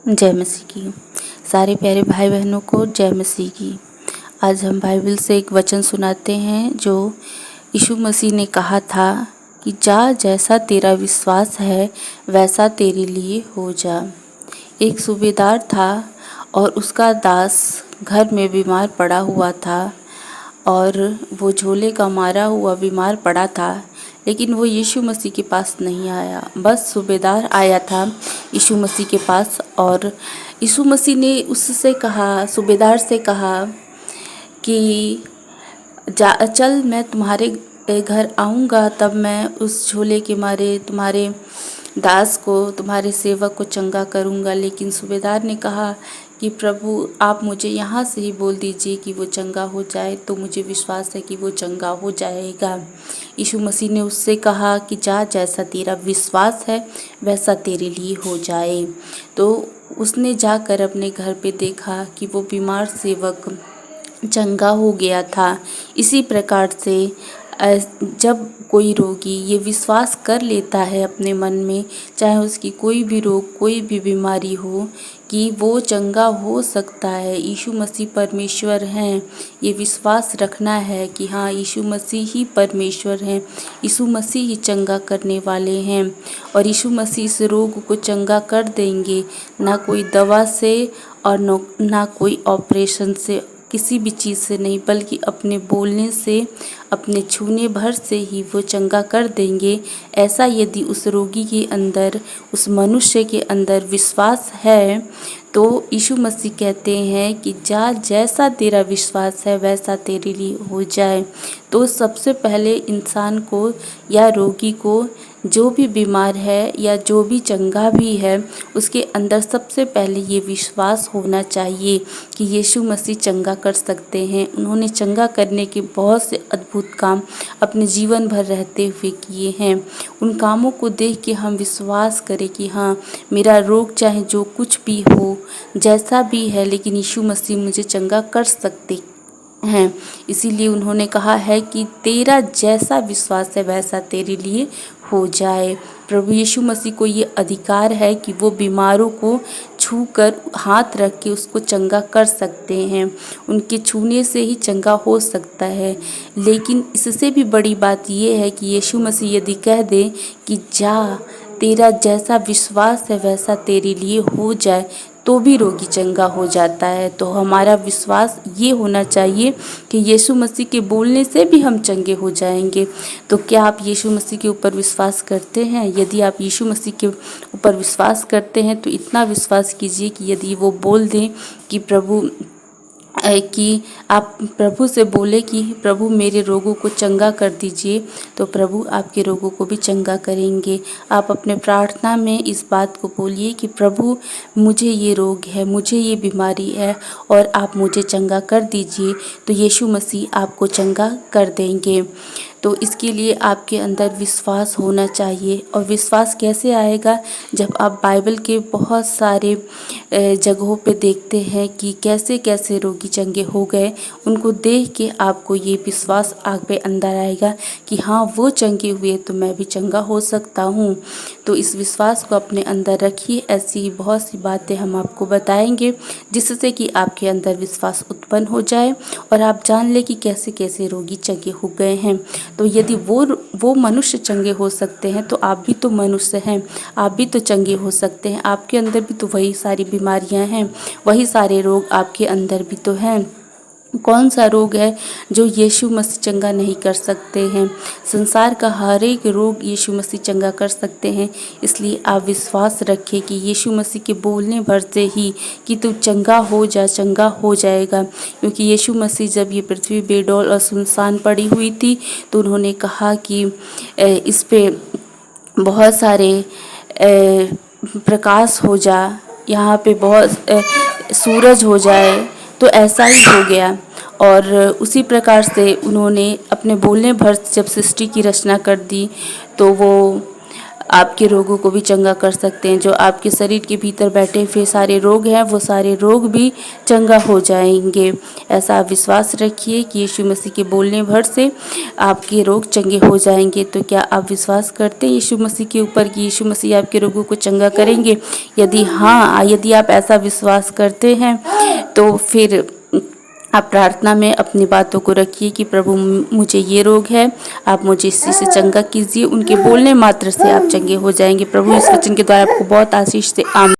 जय मसीह की। सारे प्यारे भाई बहनों को जय मसीह की। आज हम बाइबल से एक वचन सुनाते हैं जो यीशु मसीह ने कहा था कि जा जैसा तेरा विश्वास है वैसा तेरे लिए हो जा। एक सूबेदार था और उसका दास घर में बीमार पड़ा हुआ था और वो झोले का मारा हुआ बीमार पड़ा था, लेकिन वो यीशु मसीह के पास नहीं आया। बस सूबेदार आया था यीशु मसीह के पास और यीशु मसीह ने उससे कहा, सूबेदार से कहा कि जा चल, मैं तुम्हारे घर आऊँगा, तब मैं उस झोले के मारे तुम्हारे दास को, तुम्हारे सेवक को चंगा करूँगा। लेकिन सूबेदार ने कहा कि प्रभु, आप मुझे यहाँ से ही बोल दीजिए कि वो चंगा हो जाए, तो मुझे विश्वास है कि वो चंगा हो जाएगा। यीशु मसीह ने उससे कहा कि जा, जैसा तेरा विश्वास है वैसा तेरे लिए हो जाए। तो उसने जाकर अपने घर पे देखा कि वो बीमार सेवक चंगा हो गया था। इसी प्रकार से जब कोई रोगी ये विश्वास कर लेता है अपने मन में, चाहे उसकी कोई भी रोग, कोई भी बीमारी हो, कि वो चंगा हो सकता है, यीशु मसीह परमेश्वर हैं, ये विश्वास रखना है कि हाँ, यीशु मसीह ही परमेश्वर हैं, यीशु मसीह ही चंगा करने वाले हैं और यीशु मसीह इस रोग को चंगा कर देंगे। ना कोई दवा से और ना कोई ऑपरेशन से, किसी भी चीज़ से नहीं, बल्कि अपने बोलने से, अपने छूने भर से ही वो चंगा कर देंगे। ऐसा यदि उस रोगी के अंदर, उस मनुष्य के अंदर विश्वास है, तो यीशु मसीह कहते हैं कि जा, जैसा तेरा विश्वास है वैसा तेरे लिए हो जाए। तो सबसे पहले इंसान को या रोगी को, जो भी बीमार है या जो भी चंगा भी है, उसके अंदर सबसे पहले ये विश्वास होना चाहिए कि यीशु मसीह चंगा कर सकते हैं। उन्होंने चंगा करने के बहुत से अद्भुत काम अपने जीवन भर रहते हुए किए हैं। उन कामों को देख के हम विश्वास करें कि हाँ, मेरा रोग चाहे जो कुछ भी हो, जैसा भी है, लेकिन यीशु मसीह मुझे चंगा कर सकते हैं। इसीलिए उन्होंने कहा है कि तेरा जैसा विश्वास है वैसा तेरे लिए हो जाए। प्रभु यीशु मसीह को ये अधिकार है कि वो बीमारों को छूकर, हाथ रख के उसको चंगा कर सकते हैं। उनके छूने से ही चंगा हो सकता है। लेकिन इससे भी बड़ी बात ये है कि यीशु मसीह यदि कह दे कि जा, तेरा जैसा विश्वास है वैसा तेरे लिए हो जाए, तो भी रोगी चंगा हो जाता है। तो हमारा विश्वास ये होना चाहिए कि यीशु मसीह के बोलने से भी हम चंगे हो जाएंगे। तो क्या आप यीशु मसीह के ऊपर विश्वास करते हैं? यदि आप यीशु मसीह के ऊपर विश्वास करते हैं तो इतना विश्वास कीजिए कि यदि वो बोल दें कि प्रभु, कि आप प्रभु से बोले कि प्रभु मेरे रोगों को चंगा कर दीजिए, तो प्रभु आपके रोगों को भी चंगा करेंगे। आप अपने प्रार्थना में इस बात को बोलिए कि प्रभु, मुझे ये रोग है, मुझे ये बीमारी है और आप मुझे चंगा कर दीजिए, तो यीशु मसीह आपको चंगा कर देंगे। तो इसके लिए आपके अंदर विश्वास होना चाहिए। और विश्वास कैसे आएगा? जब आप बाइबल के बहुत सारे जगहों पे देखते हैं कि कैसे कैसे रोगी चंगे हो गए, उनको देख के आपको ये विश्वास आप पे अंदर आएगा कि हाँ, वो चंगे हुए तो मैं भी चंगा हो सकता हूँ। तो इस विश्वास को अपने अंदर रखिए। ऐसी ही बहुत सी बातें हम आपको बताएंगे जिससे कि आपके अंदर विश्वास उत्पन्न हो जाए और आप जान ले कि कैसे कैसे रोगी चंगे हो गए हैं। तो यदि वो मनुष्य चंगे हो सकते हैं, तो आप भी तो मनुष्य हैं, आप भी तो चंगे हो सकते हैं। आपके अंदर भी तो वही सारी बीमारियां हैं, वही सारे रोग आपके अंदर भी तो हैं। कौन सा रोग है जो यीशु मसीह चंगा नहीं कर सकते हैं? संसार का हर एक रोग यीशु मसीह चंगा कर सकते हैं। इसलिए आप विश्वास रखें कि यीशु मसीह के बोलने भर से ही कि तू चंगा हो जा, चंगा हो जाएगा। क्योंकि यीशु मसीह जब ये पृथ्वी बेडौल और सुनसान पड़ी हुई थी, तो उन्होंने कहा कि इस पे बहुत सारे प्रकाश हो जा, यहाँ पे बहुत सूरज हो जाए, तो ऐसा ही हो गया। और उसी प्रकार से उन्होंने अपने बोलने भर जब सृष्टि की रचना कर दी, तो वो आपके रोगों को भी चंगा कर सकते हैं। जो आपके शरीर के भीतर बैठे हुए सारे रोग हैं, वो सारे रोग भी चंगा हो जाएंगे। ऐसा आप विश्वास रखिए कि यीशु मसीह के बोलने भर से आपके रोग चंगे हो जाएंगे। तो क्या आप विश्वास करते हैं यीशु मसीह के ऊपर कि यीशु मसीह आपके रोगों को चंगा करेंगे? यदि हाँ, यदि आप ऐसा विश्वास करते हैं तो फिर आप प्रार्थना में अपनी बातों को रखिए कि प्रभु मुझे ये रोग है, आप मुझे इसी से चंगा कीजिए। उनके बोलने मात्र से आप चंगे हो जाएंगे। प्रभु इस वचन के द्वारा आपको बहुत आशीष दे। आमीन।